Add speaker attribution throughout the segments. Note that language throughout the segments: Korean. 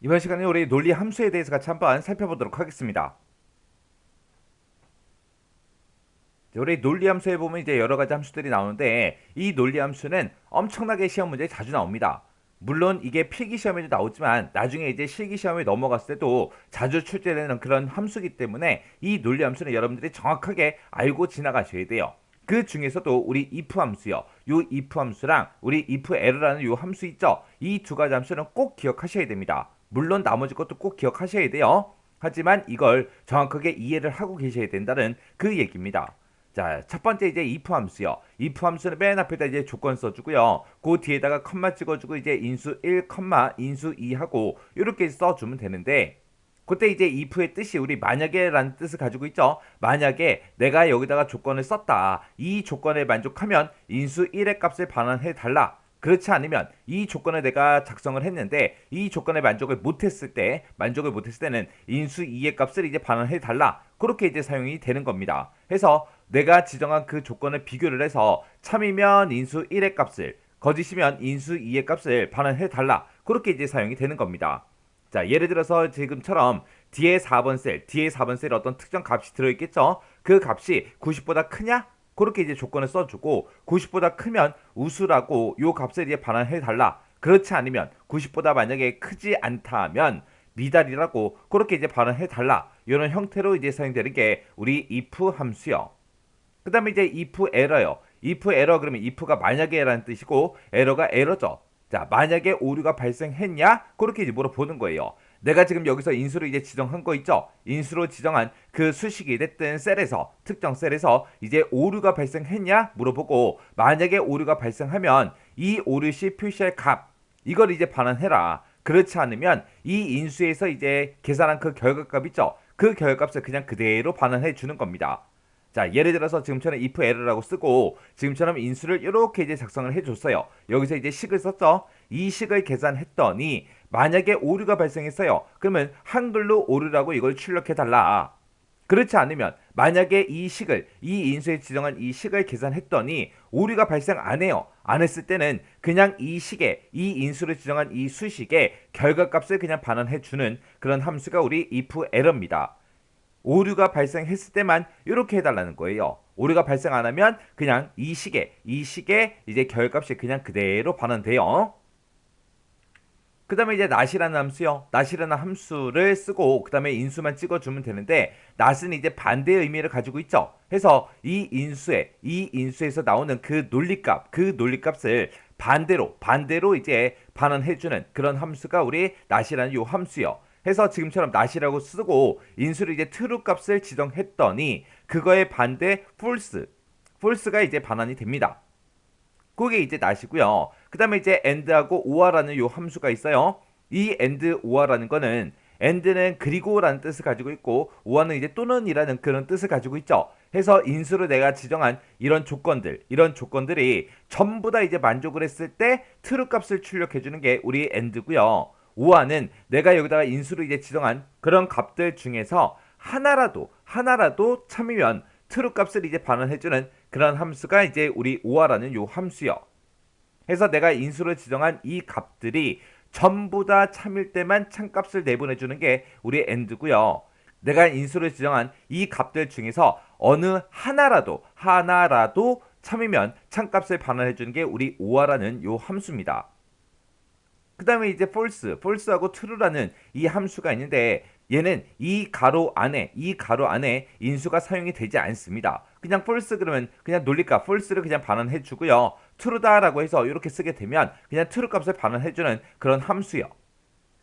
Speaker 1: 이번 시간에 우리 논리 함수에 대해서 같이 한번 살펴보도록 하겠습니다. 우리 논리 함수에 보면 이제 여러 가지 함수들이 나오는데 이 논리 함수는 엄청나게 시험 문제에 자주 나옵니다. 물론 이게 필기 시험에도 나오지만 나중에 이제 실기 시험에 넘어갔을 때도 자주 출제되는 그런 함수이기 때문에 이 논리 함수는 여러분들이 정확하게 알고 지나가셔야 돼요. 그 중에서도 우리 if 함수요. 요 if 함수랑 우리 if error라는 요 함수 있죠. 이 두 가지 함수는 꼭 기억하셔야 됩니다. 물론 나머지 것도 꼭 기억하셔야 돼요. 하지만 이걸 정확하게 이해를 하고 계셔야 된다는 그 얘기입니다. 자, 첫 번째 이제 if 함수요. if 함수는 맨 앞에다 이제 조건 써주고요. 그 뒤에다가 컴마 찍어주고 이제 인수 1, 인수 2 하고 이렇게 써주면 되는데 그때 이제 if의 뜻이 우리 만약에라는 뜻을 가지고 있죠. 만약에 내가 여기다가 조건을 썼다. 이 조건에 만족하면 인수 1의 값을 반환해 달라. 그렇지 않으면 이 조건을 내가 작성을 했는데 이 조건에 만족을 못했을 때는 인수 2의 값을 이제 반환해 달라. 그렇게 이제 사용이 되는 겁니다. 해서 내가 지정한 그 조건을 비교를 해서 참이면 인수 1의 값을 거짓이면 인수 2의 값을 반환해 달라. 그렇게 이제 사용이 되는 겁니다. 자, 예를 들어서 지금처럼 뒤에 4번 셀에 어떤 특정 값이 들어있겠죠? 그 값이 90보다 크냐? 그렇게 이제 조건을 써주고 90보다 크면 우수라고 요 값을 이제 반환해 달라. 그렇지 않으면 90보다 만약에 크지 않다면 미달이라고 그렇게 이제 반환해 달라. 이런 형태로 이제 사용되는 게 우리 if 함수요. 그 다음에 이제 if error요. if error 그러면 if가 만약에라는 뜻이고 error가 error죠. 자, 만약에 오류가 발생했냐? 그렇게 이제 물어보는 거예요. 내가 지금 여기서 인수로 이제 지정한 거 있죠? 인수로 지정한 그 수식이 됐든 셀에서 특정 셀에서 이제 오류가 발생했냐? 물어보고 만약에 오류가 발생하면 이 오류 시 표시할 값 이걸 이제 반환해라. 그렇지 않으면 이 인수에서 이제 계산한 그 결과값 있죠? 그 결과값을 그냥 그대로 반환해 주는 겁니다. 자, 예를 들어서 지금처럼 if error라고 쓰고 지금처럼 인수를 이렇게 이제 작성을 해줬어요. 여기서 이제 식을 썼죠. 이 식을 계산했더니 만약에 오류가 발생했어요. 그러면 한글로 오류라고 이걸 출력해달라. 그렇지 않으면 만약에 이 인수에 지정한 이 식을 계산했더니 오류가 발생 안 해요. 안 했을 때는 그냥 이 인수를 지정한 이 수식의 결과값을 그냥 반환해주는 그런 함수가 우리 if error입니다. 오류가 발생했을 때만 이렇게 해달라는 거예요. 오류가 발생 안 하면 그냥 이 식의 이제 결값이 그냥 그대로 반환돼요. 그 다음에 이제 not이라는 함수요. not이라는 함수를 쓰고 그 다음에 인수만 찍어주면 되는데 not은 이제 반대의 의미를 가지고 있죠. 해서 이 인수에서 나오는 그 논리값을 반대로 이제 반환해주는 그런 함수가 우리 not이라는 요 함수요. 해서 지금처럼 not이라고 쓰고 인수를 이제 true 값을 지정했더니 그거의 반대 false가 이제 반환이 됩니다. 그게 이제 not이고요. 그 다음에 이제 and하고 or라는 요 함수가 있어요. 이 and or라는 거는 and는 그리고라는 뜻을 가지고 있고 or는 이제 또는이라는 그런 뜻을 가지고 있죠. 해서 인수로 내가 지정한 이런 조건들이 전부 다 이제 만족을 했을 때 true 값을 출력해 주는 게 우리 and고요. or는 내가 여기다가 인수로 이제 지정한 그런 값들 중에서 하나라도 참이면 true 값을 이제 반환해주는 그런 함수가 이제 우리 or라는 요 함수요. 해서 내가 인수로 지정한 이 값들이 전부 다 참일 때만 참값을 내보내주는 게 우리 and고요. 내가 인수로 지정한 이 값들 중에서 어느 하나라도 참이면 참값을 반환해주는 게 우리 or라는 요 함수입니다. 그 다음에 이제 false하고 true라는 이 함수가 있는데 얘는 이 가로 안에 인수가 사용이 되지 않습니다. 그냥 false 그러면 그냥 논리값 false를 그냥 반환해 주고요. true다라고 해서 이렇게 쓰게 되면 그냥 true 값을 반환해 주는 그런 함수요.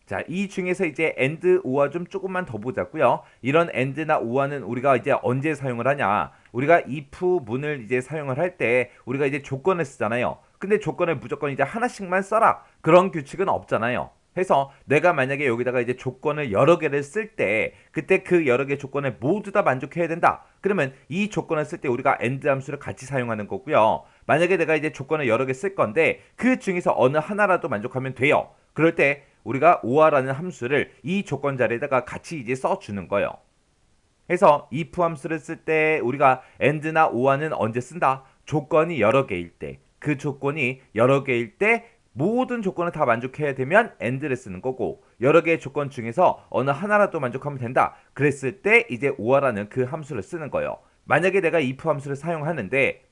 Speaker 1: 자, 이 중에서 이제 and, or 좀 조금만 더 보자고요. 이런 and나 or는 우리가 이제 언제 사용을 하냐? 우리가 if 문을 이제 사용을 할 때 우리가 이제 조건을 쓰잖아요. 근데 조건을 무조건 이제 하나씩만 써라. 그런 규칙은 없잖아요. 해서 내가 만약에 여기다가 이제 조건을 여러 개를 쓸 때 그때 그 여러 개 조건을 모두 다 만족해야 된다. 그러면 이 조건을 쓸 때 우리가 and 함수를 같이 사용하는 거고요. 만약에 내가 이제 조건을 여러 개 쓸 건데 그 중에서 어느 하나라도 만족하면 돼요. 그럴 때 우리가 or라는 함수를 이 조건 자리에다가 같이 이제 써주는 거예요. 해서 if 함수를 쓸 때 우리가 and나 or는 언제 쓴다? 조건이 여러 개일 때. 그 조건이 여러 개일 때 모든 조건을 다 만족해야 되면 and를 쓰는 거고, 여러 개의 조건 중에서 어느 하나라도 만족하면 된다 그랬을 때 이제 ore라는 그 함수를 쓰는 거예요. 만약에 내가 if 함수를 사용하는데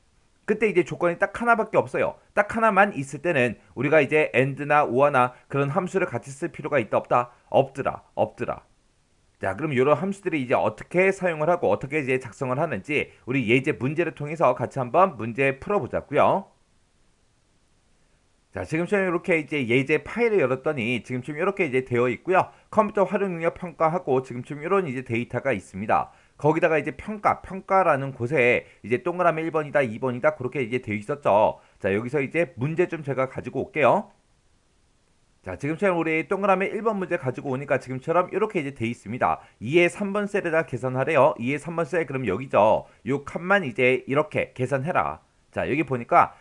Speaker 1: 그때 이제 조건이 딱 하나밖에 없어요. 딱 하나만 있을 때는 우리가 이제 and나 or나 그런 함수를 같이 쓸 필요가 있다 없다? 없더라. 자, 그럼 이런 함수들이 이제 어떻게 사용을 하고 어떻게 이제 작성을 하는지 우리 예제 문제를 통해서 같이 한번 문제 풀어보자고요. 자, 지금처럼 이렇게 이제 예제 파일을 열었더니 지금처럼 이렇게 이제 되어 있고요. 컴퓨터 활용 능력 평가하고 지금처럼 이런 이제 데이터가 있습니다. 거기다가 이제 평가라는 곳에 이제 동그라미 1번이다, 2번이다 그렇게 이제 되어 있었죠. 자, 여기서 이제 문제 좀 제가 가지고 올게요. 자, 지금처럼 우리 동그라미 1번 문제 가지고 오니까 지금처럼 이렇게 이제 돼 있습니다. 2의 3번 셀에다 계산하래요. 2의 3번 셀 그럼 여기죠. 요 칸만 이제 이렇게 계산해라. 자, 여기 보니까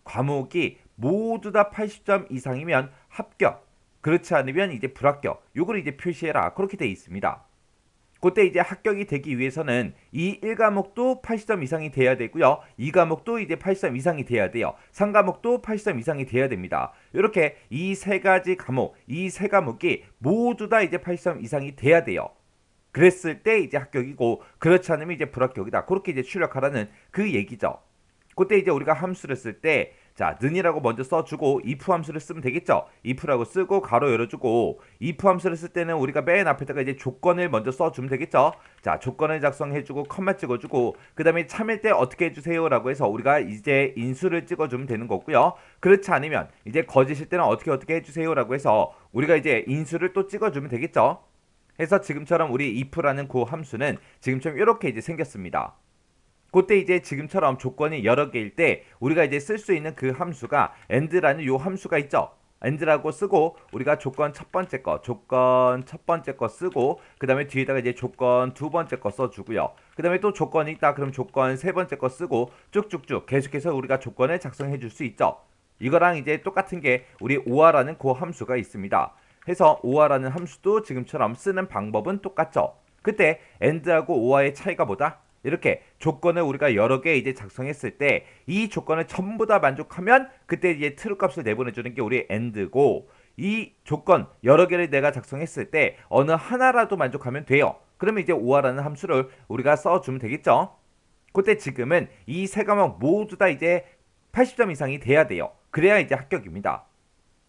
Speaker 1: 과목이 모두 다 80점 이상이면 합격. 그렇지 않으면 이제 불합격. 요걸 이제 표시해라. 그렇게 돼 있습니다. 그때 이제 합격이 되기 위해서는 이 1과목도 80점 이상이 돼야 되고요. 2과목도 이제 80점 이상이 돼야 돼요. 3과목도 80점 이상이 돼야 됩니다. 이렇게 이 세 가지 과목, 이 세 과목이 모두 다 이제 80점 이상이 돼야 돼요. 그랬을 때 이제 합격이고 그렇지 않으면 이제 불합격이다. 그렇게 이제 출력하라는 그 얘기죠. 그때 이제 우리가 함수를 쓸 때 자, 는이라고 먼저 써주고 if 함수를 쓰면 되겠죠. if라고 쓰고 가로 열어주고 if 함수를 쓸 때는 우리가 맨 앞에다가 이제 조건을 먼저 써주면 되겠죠. 자, 조건을 작성해주고 컴마 찍어주고 그 다음에 참일 때 어떻게 해주세요라고 해서 우리가 이제 인수를 찍어주면 되는 거고요. 그렇지 않으면 이제 거짓일 때는 어떻게 해주세요라고 해서 우리가 이제 인수를 또 찍어주면 되겠죠. 해서 지금처럼 우리 if라는 그 함수는 지금처럼 이렇게 이제 생겼습니다. 그때 이제 지금처럼 조건이 여러 개일 때 우리가 이제 쓸 수 있는 그 함수가 and라는 요 함수가 있죠. and라고 쓰고 우리가 조건 첫 번째 거 쓰고 그 다음에 뒤에다가 이제 조건 두 번째 거 써주고요. 그 다음에 또 조건이 있다 그럼 조건 세 번째 거 쓰고 쭉쭉쭉 계속해서 우리가 조건을 작성해 줄 수 있죠. 이거랑 이제 똑같은 게 우리 ore라는 그 함수가 있습니다. 해서 ore라는 함수도 지금처럼 쓰는 방법은 똑같죠. 그때 and하고 ore의 차이가 뭐다? 이렇게 조건을 우리가 여러 개 이제 작성했을 때 이 조건을 전부 다 만족하면 그때 이제 true 값을 내보내주는 게 우리 and고 이 조건 여러 개를 내가 작성했을 때 어느 하나라도 만족하면 돼요. 그러면 이제 ore라는 함수를 우리가 써주면 되겠죠. 그때 지금은 이 세 과목 모두 다 이제 80점 이상이 돼야 돼요. 그래야 이제 합격입니다.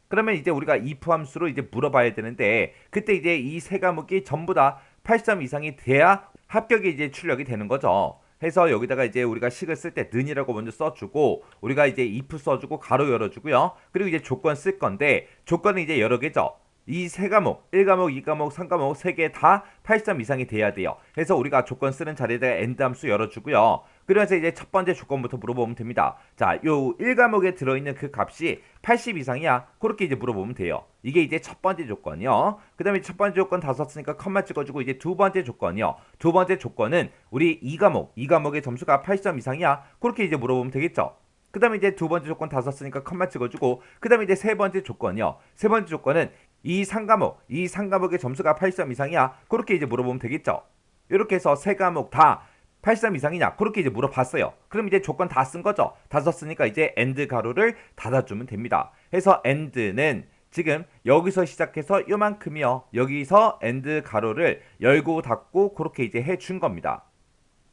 Speaker 1: 그러면 이제 우리가 if 함수로 이제 물어봐야 되는데 그때 이제 이 세 과목이 전부 다 80점 이상이 돼야 합격이 이제 출력이 되는 거죠. 해서 여기다가 이제 우리가 식을 쓸 때 는이라고 먼저 써주고 우리가 이제 if 써주고 가로 열어주고요. 그리고 이제 조건 쓸 건데 조건은 이제 여러 개죠. 이 세 과목, 1과목, 2과목, 3과목 세 개 다 80점 이상이 돼야 돼요. 해서 우리가 조건 쓰는 자리에다가 end 함수 열어주고요. 그래서 이제 첫 번째 조건부터 물어보면 됩니다. 자, 요 1과목에 들어있는 그 값이 80 이상이야. 그렇게 이제 물어보면 돼요. 이게 이제 첫 번째 조건이요. 그 다음에 첫 번째 조건 다 썼으니까 컴마 찍어주고 이제 두 번째 조건이요. 두 번째 조건은 우리 2과목의 점수가 80점 이상이야. 그렇게 이제 물어보면 되겠죠. 그 다음에 이제 두 번째 조건 다 썼으니까 컴마 찍어주고 그 다음에 이제 세 번째 조건이요. 세 번째 조건은 이 3과목의 점수가 80점 이상이야. 그렇게 이제 물어보면 되겠죠. 이렇게 해서 세 과목 다 83 이상이냐? 그렇게 이제 물어봤어요. 그럼 이제 조건 다 쓴 거죠. 다 썼으니까 이제 end 가로를 닫아주면 됩니다. 해서 end는 지금 여기서 시작해서 요만큼이요. 여기서 end 가로를 열고 닫고 그렇게 이제 해준 겁니다.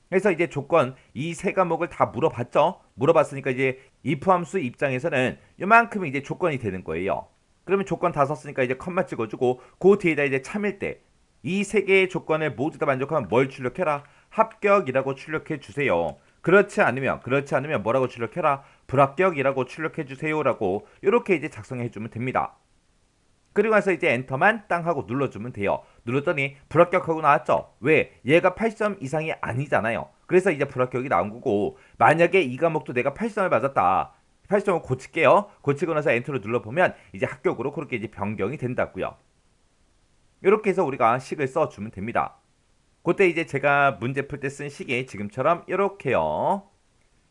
Speaker 1: 그래서 이제 조건 이 세 과목을 다 물어봤죠. 물어봤으니까 이제 if 함수 입장에서는 요만큼이 이제 조건이 되는 거예요. 그러면 조건 다 썼으니까 이제 컴마 찍어주고 그 뒤에다 이제 참일 때 이 세 개의 조건을 모두 다 만족하면 뭘 출력해라? 합격이라고 출력해 주세요. 그렇지 않으면 뭐라고 출력해라? 불합격이라고 출력해 주세요라고 이렇게 이제 작성해 주면 됩니다. 그리고 나서 이제 엔터만 땅 하고 눌러주면 돼요. 눌렀더니 불합격하고 나왔죠. 왜? 얘가 80점 이상이 아니잖아요. 그래서 이제 불합격이 나온 거고 만약에 이 과목도 내가 80점을 맞았다. 80점을 고칠게요. 고치고 나서 엔터를 눌러보면 이제 합격으로 그렇게 이제 변경이 된다고요. 이렇게 해서 우리가 식을 써주면 됩니다. 그때 이제 제가 문제 풀 때 쓴 식이 지금처럼 이렇게요.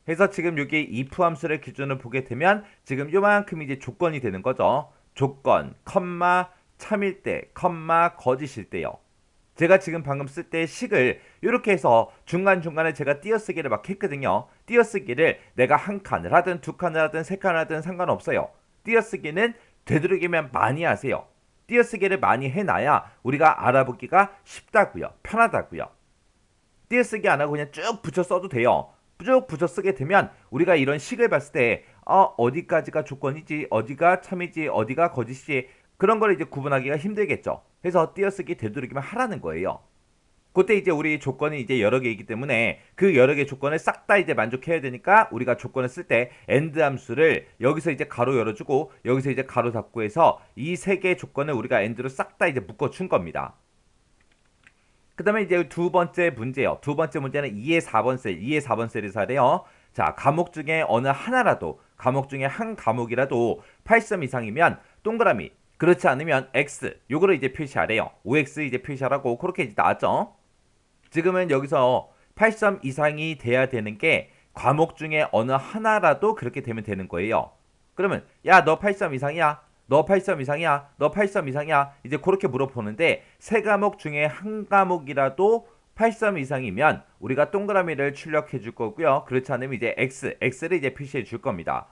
Speaker 1: 해서 지금 여기 if 함수를 기준으로 보게 되면 지금 요만큼 이제 조건이 되는 거죠. 조건, 컴마, 참일 때, 컴마, 거짓일 때요. 제가 지금 방금 쓸 때 식을 이렇게 해서 중간중간에 제가 띄어쓰기를 막 했거든요. 띄어쓰기를 내가 한 칸을 하든 두 칸을 하든 세 칸을 하든 상관없어요. 띄어쓰기는 되도록이면 많이 하세요. 띄어쓰기를 많이 해놔야 우리가 알아보기가 쉽다고요. 편하다고요. 띄어쓰기 안 하고 그냥 쭉 붙여 써도 돼요. 쭉 붙여 쓰게 되면 우리가 이런 식을 봤을 때 어디까지가 조건이지, 어디가 참이지, 어디가 거짓이지, 그런 걸 이제 구분하기가 힘들겠죠. 그래서 띄어쓰기 되도록이면 하라는 거예요. 그때 이제 우리 조건이 이제 여러 개이기 때문에 그 여러 개 조건을 싹 다 이제 만족해야 되니까 우리가 조건을 쓸 때 AND 함수를 여기서 이제 가로 열어주고 여기서 이제 가로 닫고 해서 이 세 개의 조건을 우리가 AND로 싹 다 이제 묶어준 겁니다. 그 다음에 이제 두 번째 문제요. 두 번째 문제는 2의 4번 셀, 2의 4번 셀에서 하래요. 자, 과목 중에 어느 하나라도, 과목 중에 한 과목이라도 8점 이상이면 동그라미, 그렇지 않으면 X, 요거를 이제 표시하래요. OX 이제 표시하라고 그렇게 이제 나왔죠. 지금은 여기서 8점 이상이 돼야 되는 게 과목 중에 어느 하나라도 그렇게 되면 되는 거예요. 그러면 야, 너 8점 이상이야? 너 8점 이상이야? 너 8점 이상이야? 이제 그렇게 물어보는데 세 과목 중에 한 과목이라도 8점 이상이면 우리가 동그라미를 출력해 줄 거고요. 그렇지 않으면 이제 X를 이제 표시해 줄 겁니다.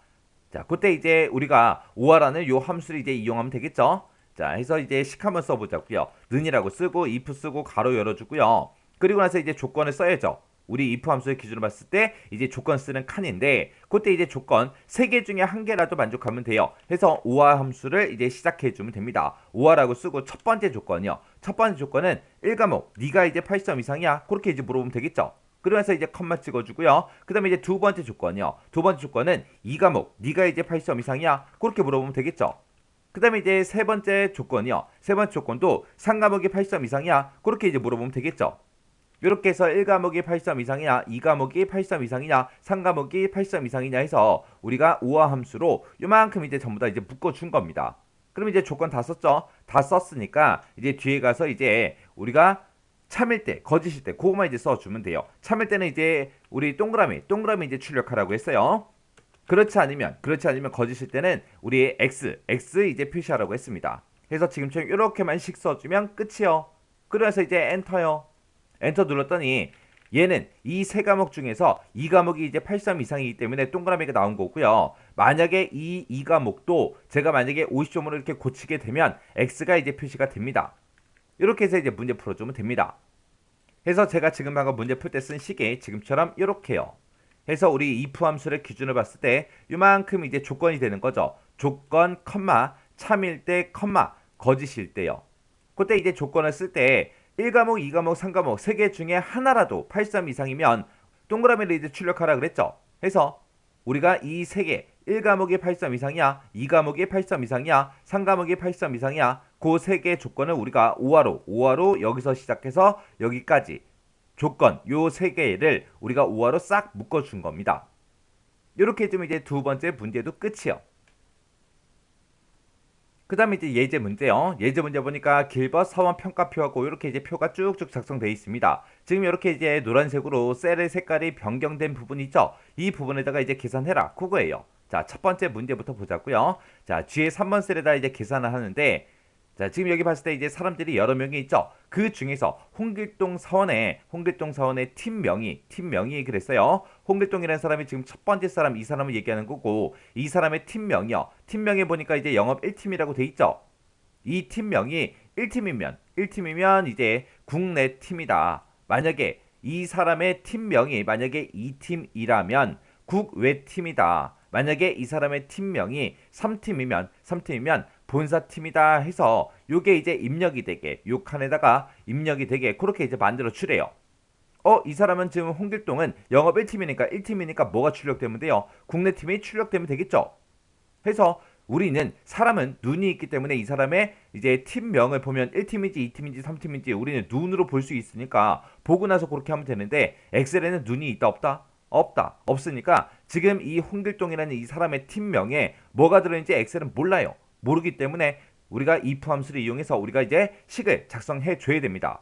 Speaker 1: 자, 그때 이제 우리가 오화라는 요 함수를 이제 이용하면 되겠죠? 자, 해서 이제 식 한번 써보자고요. 는이라고 쓰고 if 쓰고 가로 열어주고요. 그리고 나서 이제 조건을 써야죠. 우리 if 함수의 기준으로 봤을 때 이제 조건 쓰는 칸인데 그때 이제 조건 3개 중에 한 개라도 만족하면 돼요. 해서 오화 함수를 이제 시작해 주면 됩니다. 오화라고 쓰고 첫 번째 조건이요. 첫 번째 조건은 1과목 네가 이제 8점 이상이야? 그렇게 이제 물어보면 되겠죠. 그러면서 이제 컴마 찍어주고요. 그 다음에 이제 두 번째 조건이요. 두 번째 조건은 2과목 네가 이제 8점 이상이야? 그렇게 물어보면 되겠죠. 그 다음에 이제 세 번째 조건이요. 세 번째 조건도 3과목이 8점 이상이야? 그렇게 이제 물어보면 되겠죠. 이렇게 해서 1과목이 8점 이상이냐, 2과목이 8점 이상이냐, 3과목이 8점 이상이냐 해서 우리가 오화 함수로 요만큼 이제 전부 다 이제 묶어준 겁니다. 그럼 이제 조건 다 썼죠? 다 썼으니까 이제 뒤에 가서 이제 우리가 참일 때, 거짓일 때 그거만 이제 써주면 돼요. 참일 때는 이제 우리 동그라미 이제 출력하라고 했어요. 그렇지 않으면 거짓일 때는 우리 X 이제 표시하라고 했습니다. 그래서 지금처럼 이렇게만 식 써주면 끝이요. 그래서 이제 엔터요. 엔터 눌렀더니 얘는 이 세 과목 중에서 2과목이 이제 8점 이상이기 때문에 동그라미가 나온 거고요. 만약에 이 2과목도 제가 만약에 50점으로 이렇게 고치게 되면 X가 이제 표시가 됩니다. 이렇게 해서 이제 문제 풀어주면 됩니다. 해서 제가 지금 방금 문제 풀 때 쓴 식이 지금처럼 이렇게요. 해서 우리 if 함수를 기준으로 봤을 때 이만큼 이제 조건이 되는 거죠. 조건, 컴마, 참일 때, 컴마, 거짓일 때요. 그때 이제 조건을 쓸 때 1과목, 2과목, 3과목 3개 중에 하나라도 8점 이상이면 동그라미를 이제 출력하라 그랬죠. 해서 우리가 이 3개 1과목이 8점 이상이야, 2과목이 8점 이상이야, 3과목이 8점 이상이야. 그 3개 조건을 우리가 오화로 여기서 시작해서 여기까지 조건 요 3개를 우리가 오화로 싹 묶어준 겁니다. 이렇게 해주면 이제 두 번째 문제도 끝이요. 그 다음에 이제 예제 문제요. 예제 문제 보니까 길벗 사원 평가표하고 이렇게 이제 표가 쭉쭉 작성되어 있습니다. 지금 이렇게 이제 노란색으로 셀의 색깔이 변경된 부분이 있죠. 이 부분에다가 이제 계산해라. 그거예요. 자, 첫 번째 문제부터 보자고요. 자, 뒤에 3번 셀에다 이제 계산을 하는데 자, 지금 여기 봤을 때 이제 사람들이 여러 명이 있죠. 그 중에서 홍길동 사원의 팀명이 그랬어요. 홍길동이라는 사람이 지금 첫 번째 사람, 이 사람을 얘기하는 거고, 이 사람의 팀명이요. 팀명에 보니까 이제 영업 1팀이라고 돼 있죠. 이 팀명이 1팀이면 이제 국내 팀이다. 만약에 이 사람의 팀명이 만약에 2팀이라면 국외 팀이다. 만약에 이 사람의 팀명이 3팀이면 본사팀이다 해서 요게 이제 입력이 되게 요 칸에다가 입력이 되게 그렇게 이제 만들어 주래요. 이 사람은 지금 홍길동은 영업 1팀이니까 뭐가 출력되면 돼요? 국내 팀이 출력되면 되겠죠. 해서 우리는 사람은 눈이 있기 때문에 이 사람의 이제 팀명을 보면 1팀인지 2팀인지 3팀인지 우리는 눈으로 볼 수 있으니까 보고 나서 그렇게 하면 되는데 엑셀에는 눈이 있다 없다? 없으니까 지금 이 홍길동이라는 이 사람의 팀명에 뭐가 들어있는지 엑셀은 몰라요. 모르기 때문에 우리가 if 함수를 이용해서 우리가 이제 식을 작성해 줘야 됩니다.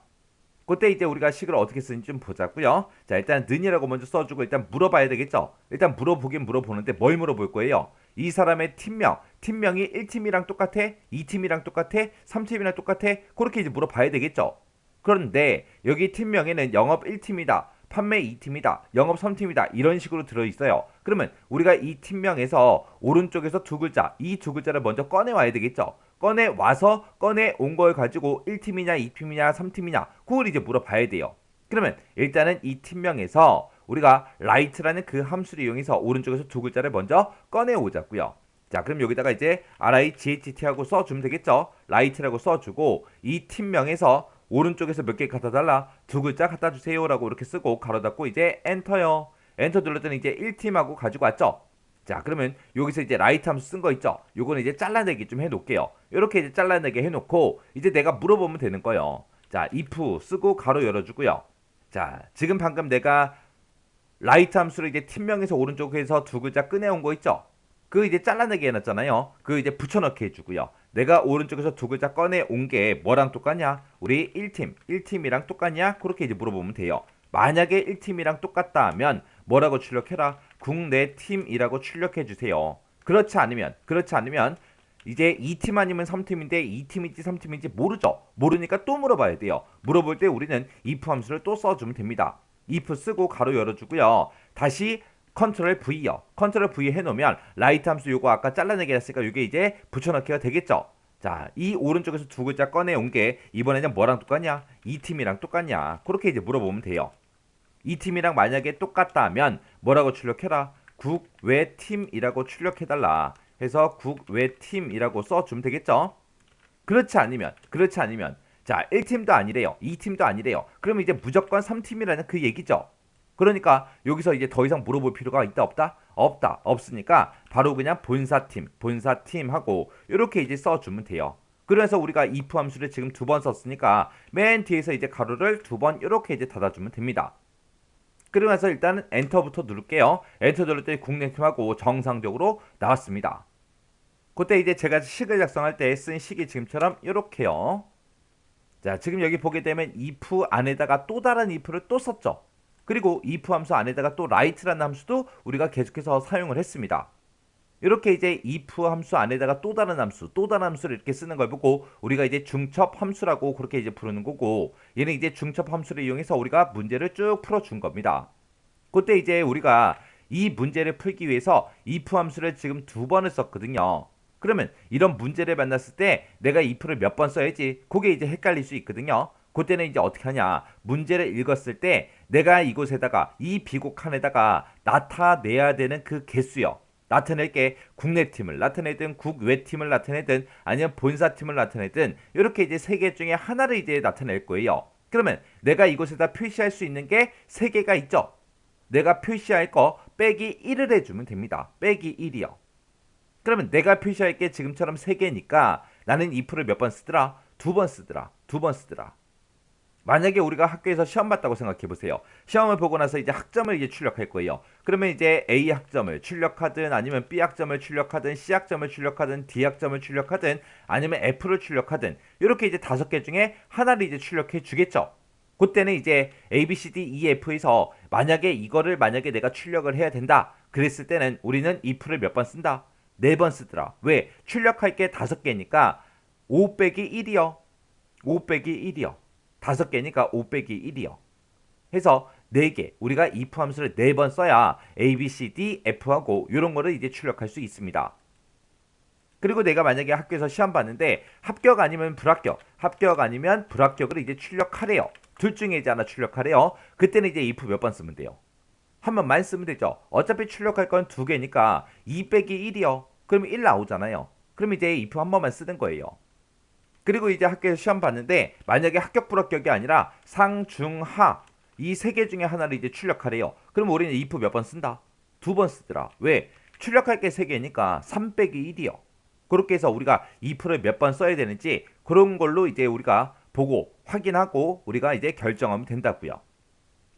Speaker 1: 그때 이제 우리가 식을 어떻게 쓰는지 좀 보자고요. 자, 일단 는이라고 먼저 써주고 일단 물어봐야 되겠죠. 일단 물어보는데 뭘 물어볼 거예요? 이 사람의 팀명이 1팀이랑 똑같아? 2팀이랑 똑같아? 3팀이랑 똑같아? 그렇게 이제 물어봐야 되겠죠. 그런데 여기 팀명에는 영업 1팀이다, 판매 2팀이다, 영업 3팀이다 이런 식으로 들어있어요. 그러면 우리가 이 팀명에서 오른쪽에서 두 글자, 이 두 글자를 먼저 꺼내와야 되겠죠. 꺼내와서 꺼내온 걸 가지고 1팀이냐 2팀이냐 3팀이냐 그걸 이제 물어봐야 돼요. 그러면 일단은 이 팀명에서 우리가 write라는 그 함수를 이용해서 오른쪽에서 두 글자를 먼저 꺼내오자고요. 자, 그럼 여기다가 이제 wright하고 써주면 되겠죠. write라고 써주고 이 팀명에서 오른쪽에서 몇 개 갖다 달라? 두 글자 갖다 주세요라고 이렇게 쓰고 가로 닫고 이제 엔터요. 엔터 눌렀더니 이제 1팀하고 가지고 왔죠. 자, 그러면 여기서 이제 write 함수 쓴 거 있죠. 요거는 이제 잘라내기 좀 해놓을게요. 이렇게 이제 잘라내게 해놓고 이제 내가 물어보면 되는 거예요. 자, if 쓰고 가로 열어주고요. 자, 지금 방금 내가 write 함수를 이제 팀명에서 오른쪽에서 두 글자 꺼내온 거 있죠. 그 이제 잘라내게 해놨잖아요. 그 이제 붙여넣기 해주고요. 내가 오른쪽에서 두 글자 꺼내온 게 뭐랑 똑같냐? 우리 1팀이랑 똑같냐? 그렇게 이제 물어보면 돼요. 만약에 1팀이랑 똑같다 하면 뭐라고 출력해라? 국내 팀이라고 출력해주세요. 그렇지 않으면 이제 2팀 아니면 3팀인데 2팀인지 3팀인지 모르죠. 모르니까 또 물어봐야 돼요. 물어볼 때 우리는 if 함수를 또 써주면 됩니다. if 쓰고 가로 열어주고요. 다시 컨트롤 V요. 컨트롤 V 해놓으면 write 함수 요거 아까 잘라내기 했으니까 이게 이제 붙여넣기가 되겠죠. 자, 이 오른쪽에서 두 글자 꺼내온 게 이번에는 뭐랑 똑같냐? 이 팀이랑 똑같냐? 그렇게 이제 물어보면 돼요. 이 팀이랑 만약에 똑같다 하면 뭐라고 출력해라? 국외팀이라고 출력해달라 해서 국외팀이라고 써주면 되겠죠. 그렇지 않으면 자, 1팀도 아니래요. 2팀도 아니래요. 그러면 이제 무조건 3팀이라는 그 얘기죠. 그러니까 여기서 이제 더 이상 물어볼 필요가 있다 없다? 없으니까 바로 그냥 본사팀 하고 이렇게 이제 써주면 돼요. 그래서 우리가 if 함수를 지금 두 번 썼으니까 맨 뒤에서 이제 가로를 두 번 이렇게 이제 닫아주면 됩니다. 그러면서 일단은 엔터부터 누를게요. 엔터 누를 때 국내팀하고 정상적으로 나왔습니다. 그때 이제 제가 식을 작성할 때 쓴 식이 지금처럼 이렇게요. 자, 지금 여기 보게 되면 if 안에다가 또 다른 if를 또 썼죠. 그리고 if 함수 안에다가 또 write라는 함수도 우리가 계속해서 사용을 했습니다. 이렇게 이제 if 함수 안에다가 또 다른 함수를 이렇게 쓰는 걸 보고 우리가 이제 중첩 함수라고 그렇게 이제 부르는 거고, 얘는 이제 중첩 함수를 이용해서 우리가 문제를 쭉 풀어준 겁니다. 그때 이제 우리가 이 문제를 풀기 위해서 if 함수를 지금 두 번을 썼거든요. 그러면 이런 문제를 만났을 때 내가 if를 몇 번 써야지 그게 이제 헷갈릴 수 있거든요. 그때는 이제 어떻게 하냐? 문제를 읽었을 때 내가 이곳에다가 이 비곡 칸에다가 나타내야 되는 그 개수요. 나타낼 게 국내팀을 나타내든 국외팀을 나타내든 아니면 본사팀을 나타내든 이렇게 이제 세 개 중에 하나를 이제 나타낼 거예요. 그러면 내가 이곳에다 표시할 수 있는 게 세 개가 있죠. 내가 표시할 거 빼기 1을 해주면 됩니다. 빼기 1이요. 그러면 내가 표시할 게 지금처럼 세 개니까 나는 if를 몇 번 쓰더라? 두 번 쓰더라. 만약에 우리가 학교에서 시험 봤다고 생각해 보세요. 시험을 보고 나서 이제 학점을 이제 출력할 거예요. 그러면 이제 A 학점을 출력하든 아니면 B 학점을 출력하든 C 학점을 출력하든 D 학점을 출력하든 아니면 F를 출력하든 이렇게 이제 5개 중에 하나를 이제 출력해 주겠죠. 그때는 이제 A, B, C, D, E, F에서 만약에 내가 출력을 해야 된다. 그랬을 때는 우리는 if를 몇 번 쓴다? 4번 쓰더라. 왜? 출력할 게 5개니까 5 빼기 1이요. 5 빼기 1이요. 5개니까 5 빼기 1이요. 해서 4개. 우리가 if 함수를 4번 써야 A, B, C, D, F하고 이런 거를 이제 출력할 수 있습니다. 그리고 내가 만약에 학교에서 시험 봤는데 합격 아니면 불합격을 이제 출력하래요. 둘 중에 이제 하나 출력하래요. 그때는 이제 if 몇 번 쓰면 돼요? 한 번만 쓰면 되죠. 어차피 출력할 건 2개니까 2 빼기 1이요. 그러면 1 나오잖아요. 그럼 이제 if 한 번만 쓰는 거예요. 그리고 이제 학교에서 시험 봤는데 만약에 합격 불합격이 아니라 상, 중, 하 이 세 개 중에 하나를 이제 출력하래요. 그럼 우리는 if 몇 번 쓴다? 2번 쓰더라. 왜? 출력할 게 3개니까 3 빼기 1이요. 그렇게 해서 우리가 if를 몇 번 써야 되는지 그런 걸로 이제 우리가 보고 확인하고 우리가 이제 결정하면 된다고요.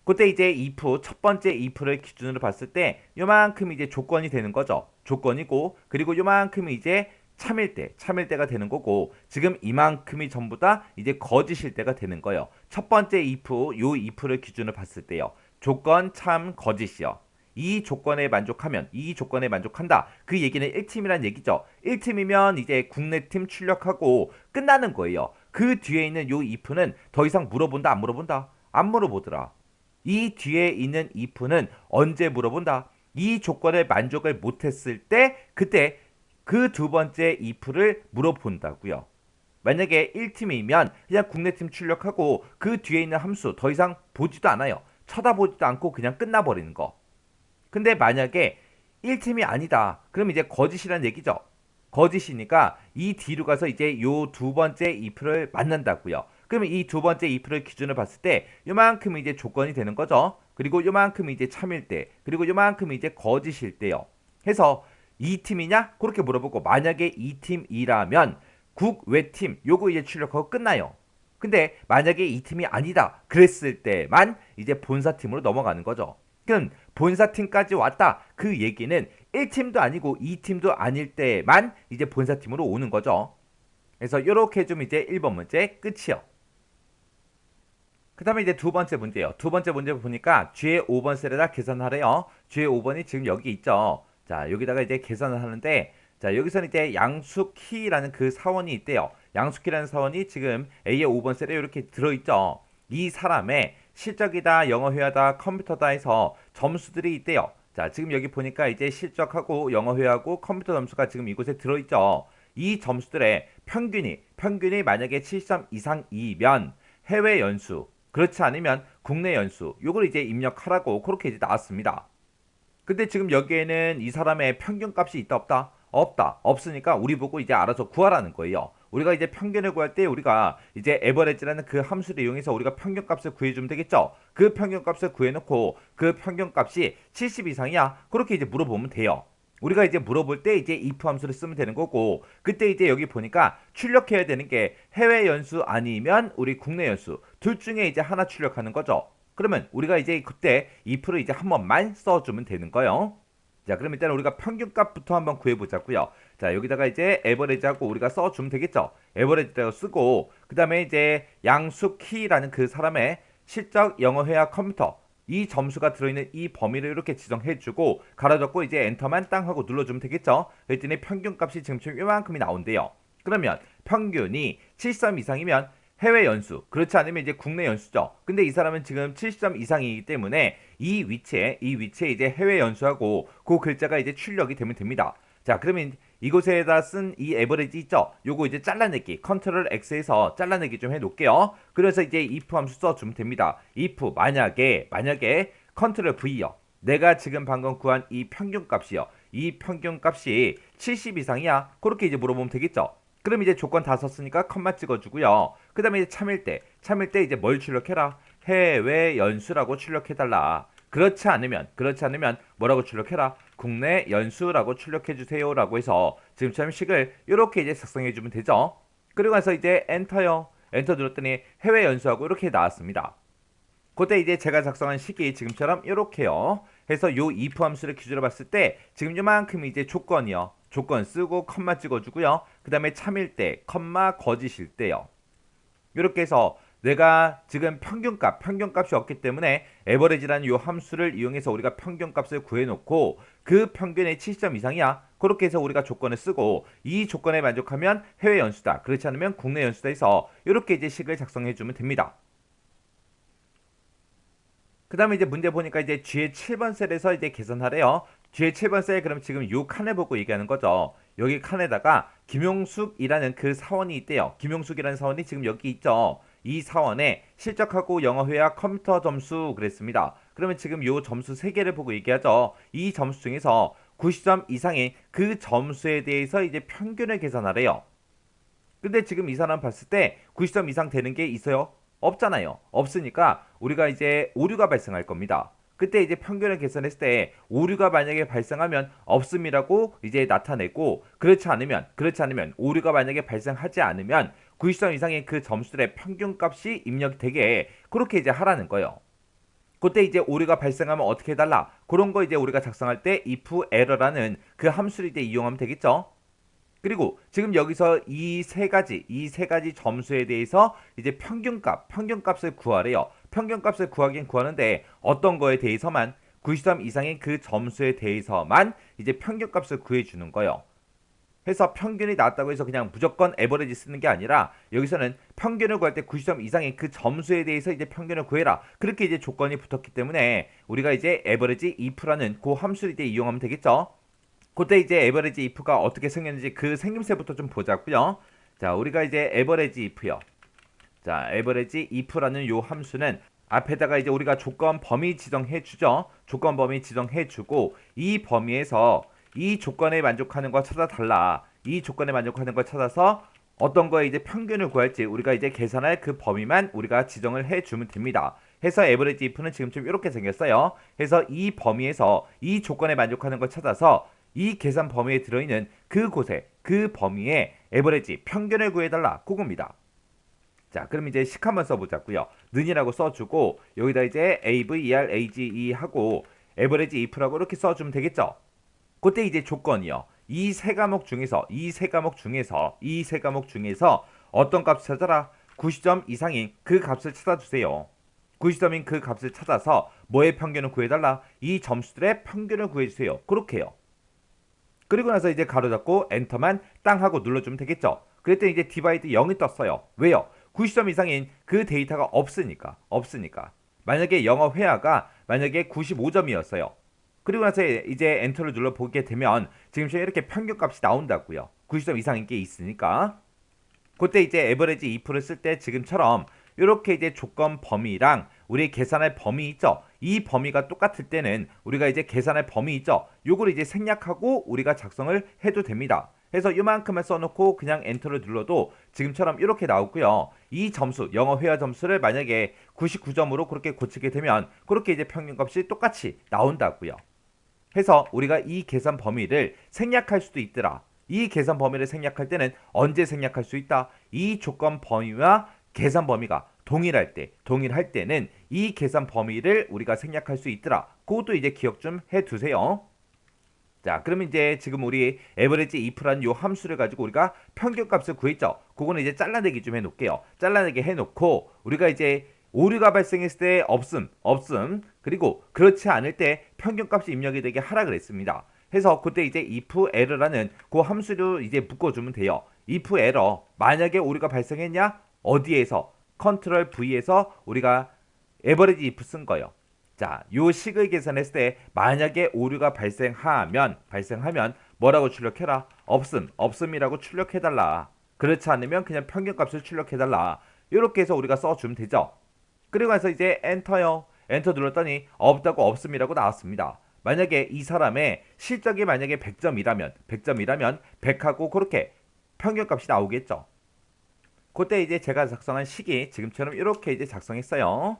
Speaker 1: 그때 이제 if 첫 번째 if를 기준으로 봤을 때 요만큼 이제 조건이 되는 거죠. 조건이고 그리고 요만큼이 이제 참일 때가 되는 거고 지금 이만큼이 전부 다 이제 거짓일 때가 되는 거예요. 첫 번째 요 if를 기준으로 봤을 때요. 조건 참 거짓이요. 이 조건에 만족한다. 그 얘기는 1팀이란 얘기죠. 1팀이면 이제 국내팀 출력하고 끝나는 거예요. 그 뒤에 있는 요 if는 더 이상 물어본다 안 물어본다? 안 물어보더라. 이 뒤에 있는 if는 언제 물어본다? 이 조건에 만족을 못했을 때 그때 그 두 번째 if를 물어본다고요. 만약에 1팀이면 그냥 국내팀 출력하고 그 뒤에 있는 함수 더 이상 보지도 않아요. 쳐다보지도 않고 그냥 끝나버리는 거. 근데 만약에 1팀이 아니다. 그럼 이제 거짓이란 얘기죠. 거짓이니까 이 뒤로 가서 이제 요 두 번째 if를 만난다고요. 그러면 이 두 번째 if를 기준으로 봤을 때 요만큼 이제 조건이 되는 거죠. 그리고 요만큼 이제 참일 때, 그리고 요만큼 이제 거짓일 때요. 해서 이 팀이냐? 그렇게 물어보고 만약에 이 팀이라면 국외팀 요거 이제 출력하고 끝나요. 근데 만약에 이 팀이 아니다 그랬을 때만 이제 본사팀으로 넘어가는 거죠. 그럼 본사팀까지 왔다 그 얘기는 1팀도 아니고 2팀도 아닐 때만 이제 본사팀으로 오는 거죠. 그래서 이렇게 좀 이제 1번 문제 끝이요. 그 다음에 이제 두 번째 문제요. 두 번째 문제 보니까 G의 5번 셀에다 계산하래요. G의 5번이 지금 여기 있죠. 자, 여기다가 이제 계산을 하는데, 자, 여기서는 이제 양수키라는 그 사원이 있대요. 양수키라는 사원이 지금 A의 5번 셀에 이렇게 들어있죠. 이 사람의 실적이다, 영어 회화다, 컴퓨터다 해서 점수들이 있대요. 자, 지금 여기 보니까 이제 실적하고 영어 회화하고 컴퓨터 점수가 지금 이곳에 들어있죠. 이 점수들의 평균이 만약에 70점 이상이면 해외 연수, 그렇지 않으면 국내 연수, 요걸 이제 입력하라고 그렇게 이제 나왔습니다. 근데 지금 여기에는 이 사람의 평균값이 있다 없다? 없다. 없으니까 우리 보고 이제 알아서 구하라는 거예요. 우리가 이제 평균을 구할 때 우리가 이제 에버리지라는 그 함수를 이용해서 우리가 평균값을 구해주면 되겠죠. 그 평균값을 구해놓고 그 평균값이 70 이상이야? 그렇게 이제 물어보면 돼요. 우리가 이제 물어볼 때 이제 if 함수를 쓰면 되는 거고, 그때 이제 여기 보니까 출력해야 되는 게 해외 연수 아니면 우리 국내 연수 둘 중에 이제 하나 출력하는 거죠. 그러면 우리가 이제 그때 if를 이제 한 번만 써주면 되는 거예요. 자, 그럼 일단 우리가 평균값부터 한번 구해보자고요. 자, 여기다가 이제 에버리지하고 우리가 써주면 되겠죠. 에버리지라고 쓰고, 그 다음에 이제 양수키라는 그 사람의 실적, 영어, 회화, 컴퓨터 이 점수가 들어있는 이 범위를 이렇게 지정해주고 가로잡고 이제 엔터만 땅 하고 눌러주면 되겠죠. 그랬더니 평균값이 지금 이만큼이 나온대요. 그러면 평균이 70점 이상이면 해외 연수, 그렇지 않으면 이제 국내 연수죠. 근데 이 사람은 지금 70점 이상이기 때문에 이 위치에 이제 해외 연수하고 그 글자가 이제 출력이 되면 됩니다. 자, 그러면 이곳에다 쓴 이 에버리지 있죠? 요거 이제 잘라내기, 컨트롤 X에서 잘라내기 좀 해놓을게요. 그래서 이제 if 함수 써주면 됩니다. if 만약에 컨트롤 V요. 내가 지금 방금 구한 이 평균값이요. 이 평균값이 70 이상이야? 그렇게 이제 물어보면 되겠죠? 그럼 이제 조건 다 썼으니까 컴마 찍어주고요. 그 다음에 이제 참일 때 이제 뭘 출력해라? 해외 연수라고 출력해달라. 그렇지 않으면 뭐라고 출력해라? 국내 연수라고 출력해주세요 라고 해서 지금처럼 식을 이렇게 이제 작성해주면 되죠. 그리고 나서 이제 엔터요. 엔터 눌렀더니 해외 연수하고 이렇게 나왔습니다. 그때 이제 제가 작성한 식이 지금처럼 이렇게요. 해서 요 if 함수를 기준으로 봤을 때 지금 요만큼 이제 조건이요. 조건 쓰고 컴마 찍어주고요. 그 다음에 참일 때, 컴마 거짓일 때요. 이렇게 해서 내가 지금 평균값이 없기 때문에 에버리지라는 요 함수를 이용해서 우리가 평균값을 구해놓고 그 평균의 70점 이상이야. 그렇게 해서 우리가 조건을 쓰고 이 조건에 만족하면 해외 연수다. 그렇지 않으면 국내 연수다 해서 이렇게 이제 식을 작성해주면 됩니다. 그 다음에 이제 문제 보니까 이제 G의 7번 셀에서 이제 계산하래요. G의 7번 셀 그럼 지금 요 칸을 보고 얘기하는 거죠. 여기 칸에다가 김용숙이라는 그 사원이 있대요. 김용숙이라는 사원이 지금 여기 있죠. 이 사원에 실적하고 영어 회화 컴퓨터 점수 그랬습니다. 그러면 지금 요 점수 3개를 보고 얘기하죠. 이 점수 중에서 90점 이상인 그 점수에 대해서 이제 평균을 계산하래요. 근데 지금 이 사람 봤을 때 90점 이상 되는 게 있어요? 없잖아요. 없으니까 우리가 이제 오류가 발생할 겁니다. 그때 이제 평균을 계산했을 때 오류가 만약에 발생하면 없음이라고 이제 나타내고 그렇지 않으면 오류가 만약에 발생하지 않으면 90점 이상의 그 점수들의 평균값이 입력이 되게 그렇게 이제 하라는 거예요. 그때 이제 오류가 발생하면 어떻게 해달라? 그런 거 이제 우리가 작성할 때 if error라는 그 함수를 이제 이용하면 되겠죠. 그리고 지금 여기서 이 세 가지 점수에 대해서 이제 평균값을 구하래요. 평균값을 구하긴 구하는데 어떤 거에 대해서만 90점 이상의 그 점수에 대해서만 이제 평균값을 구해주는 거예요. 해서 평균이 나왔다고 해서 그냥 무조건 에버리지 쓰는 게 아니라 여기서는 평균을 구할 때 90점 이상의 그 점수에 대해서 이제 평균을 구해라. 그렇게 이제 조건이 붙었기 때문에 우리가 이제 에버리지 if라는 그 함수를 이제 이용하면 되겠죠. 그때 이제 에버리지 if가 어떻게 생겼는지 그 생김새부터 좀 보자고요. 자, 우리가 이제 에버리지 if요. 자, 에버리지 if라는 요 함수는 앞에다가 이제 우리가 조건 범위 지정해 주죠. 조건 범위 지정해 주고 이 범위에서 이 조건에 만족하는 거 찾아 달라. 이 조건에 만족하는 걸 찾아서 어떤 거에 이제 평균을 구할지 우리가 이제 계산할 그 범위만 우리가 지정을 해 주면 됩니다. 해서 에버리지 if는 지금쯤 이렇게 생겼어요. 해서 이 범위에서 이 조건에 만족하는 걸 찾아서 이 계산 범위에 들어있는 그곳에 그 범위에 에버리지 평균을 구해달라. 그겁니다. 자, 그럼 이제 식 한번 써보자고요. 는이라고 써주고 여기다 이제 AVERAGE 하고 에버리지 if라고 이렇게 써주면 되겠죠. 그때 이제 조건이요. 이 세 과목 중에서 어떤 값 찾아라. 90점 이상인 그 값을 찾아주세요. 90점인 그 값을 찾아서 뭐의 평균을 구해달라. 이 점수들의 평균을 구해주세요. 그렇게요. 그리고 나서 이제 가로 잡고 엔터만 땅 하고 눌러주면 되겠죠. 그랬더니 이제 디바이드 0이 떴어요. 왜요? 90점 이상인 그 데이터가 없으니까. 만약에 영어 회화가 만약에 95점이었어요. 그리고 나서 이제 엔터를 눌러보게 되면 지금처럼 이렇게 평균값이 나온다고요. 90점 이상인 게 있으니까. 그때 이제 에버리지 if를 쓸 때 지금처럼 이렇게 이제 조건 범위랑 우리 계산할 범위 있죠. 이 범위가 똑같을 때는 우리가 이제 계산할 범위 있죠. 요걸 이제 생략하고 우리가 작성을 해도 됩니다. 해서 이만큼만 써놓고 그냥 엔터를 눌러도 지금처럼 이렇게 나오고요. 이 점수, 영어 회화 점수를 만약에 99점으로 그렇게 고치게 되면 그렇게 이제 평균값이 똑같이 나온다고요. 해서 우리가 이 계산 범위를 생략할 수도 있더라. 이 계산 범위를 생략할 때는 언제 생략할 수 있다? 이 조건 범위와 계산 범위가 동일할 때는 이 계산 범위를 우리가 생략할 수 있더라. 그것도 이제 기억 좀 해두세요. 자, 그러면 이제 지금 우리 에버리지 if라는 요 함수를 가지고 우리가 평균값을 구했죠. 그거는 이제 잘라내기 좀 해놓을게요. 잘라내기 해놓고 우리가 이제 오류가 발생했을 때 없음, 그리고 그렇지 않을 때 평균값이 입력이 되게 하라 그랬습니다. 해서 그때 이제 if error라는 그 함수를 이제 묶어주면 돼요. if error 만약에 오류가 발생했냐? 어디에서? 컨트롤 V에서 우리가 에버리지 if 쓴 거예요. 자, 요 식을 계산했을 때 만약에 오류가 발생하면 뭐라고 출력해라? 없음이라고 출력해달라. 그렇지 않으면 그냥 평균값을 출력해달라. 이렇게 해서 우리가 써주면 되죠. 그리고 나서 이제 엔터요. 엔터 눌렀더니 없다고 없음이라고 나왔습니다. 만약에 이 사람의 실적이 만약에 100점이라면 100하고 그렇게 평균값이 나오겠죠. 그때 이제 제가 작성한 식이 지금처럼 이렇게 이제 작성했어요.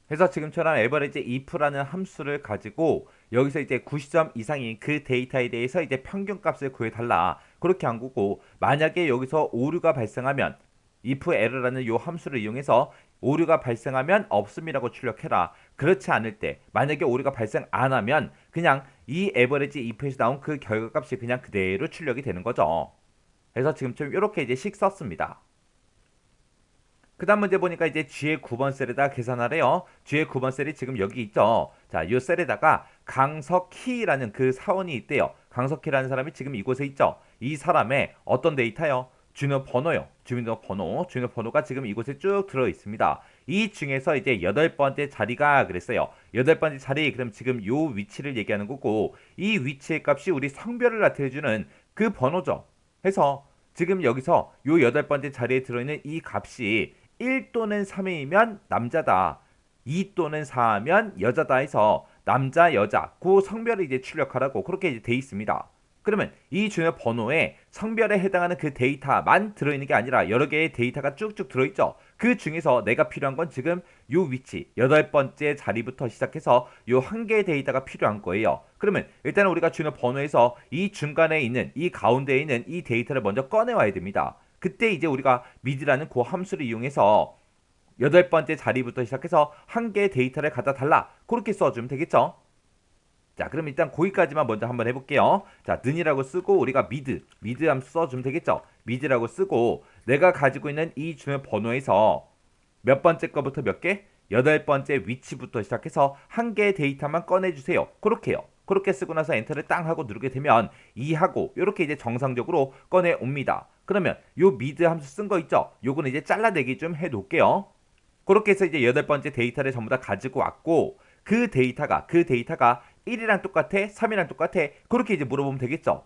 Speaker 1: 그래서 지금처럼 에버리지 if라는 함수를 가지고 여기서 이제 90점 이상인 그 데이터에 대해서 이제 평균값을 구해달라. 그렇게 한 거고 만약에 여기서 오류가 발생하면 if error라는 요 함수를 이용해서 오류가 발생하면 없음이라고 출력해라. 그렇지 않을 때 만약에 오류가 발생 안 하면 그냥 이 에버리지 if에서 나온 그 결과값이 그냥 그대로 출력이 되는 거죠. 그래서 지금처럼 이렇게 이제 식 썼습니다. 그 다음 문제 보니까 이제 G의 9번 셀에다 계산하래요. G의 9번 셀이 지금 여기 있죠. 자, 이 셀에다가 강석희라는 그 사원이 있대요. 강석희라는 사람이 지금 이곳에 있죠. 이 사람의 어떤 데이터요? 주민번호요. 주민번호가 지금 이곳에 쭉 들어 있습니다. 이 중에서 이제 8번째 자리가 그랬어요. 8번째 자리, 그럼 지금 요 위치를 얘기하는 거고, 이 위치의 값이 우리 성별을 나타내주는 그 번호죠. 해서 지금 여기서 요 8번째 자리에 들어있는 이 값이 1 또는 3이면 남자다. 2 또는 4면 여자다 해서 남자, 여자, 그 성별을 이제 출력하라고 그렇게 이제 돼 있습니다. 그러면 이 주요 번호에 성별에 해당하는 그 데이터만 들어있는 게 아니라 여러 개의 데이터가 쭉쭉 들어있죠. 그 중에서 내가 필요한 건 지금 요 위치 8번째 자리부터 시작해서 요 한 개의 데이터가 필요한 거예요. 그러면 일단 우리가 주요 번호에서 이 중간에 있는 이 가운데에 있는 이 데이터를 먼저 꺼내와야 됩니다. 그때 이제 우리가 mid라는 그 함수를 이용해서 8번째 자리부터 시작해서 한 개의 데이터를 갖다 달라. 그렇게 써주면 되겠죠. 자, 그럼 일단 거기까지만 먼저 한번 해볼게요. 자, 는이라고 쓰고 우리가 미드 함수 써주면 되겠죠. mid라고 쓰고 내가 가지고 있는 이 주요 번호에서 몇 번째 거부터 몇 개? 8번째 위치부터 시작해서 한 개의 데이터만 꺼내주세요. 그렇게요. 그렇게 쓰고 나서 엔터를 땅 하고 누르게 되면 2하고 이렇게 이제 정상적으로 꺼내 옵니다. 그러면 요 미드 함수 쓴 거 있죠? 요거는 이제 잘라내기 좀 해 놓을게요. 그렇게 해서 이제 8번째 데이터를 전부 다 가지고 왔고 그 데이터가 1이랑 똑같아? 3이랑 똑같아? 그렇게 이제 물어보면 되겠죠.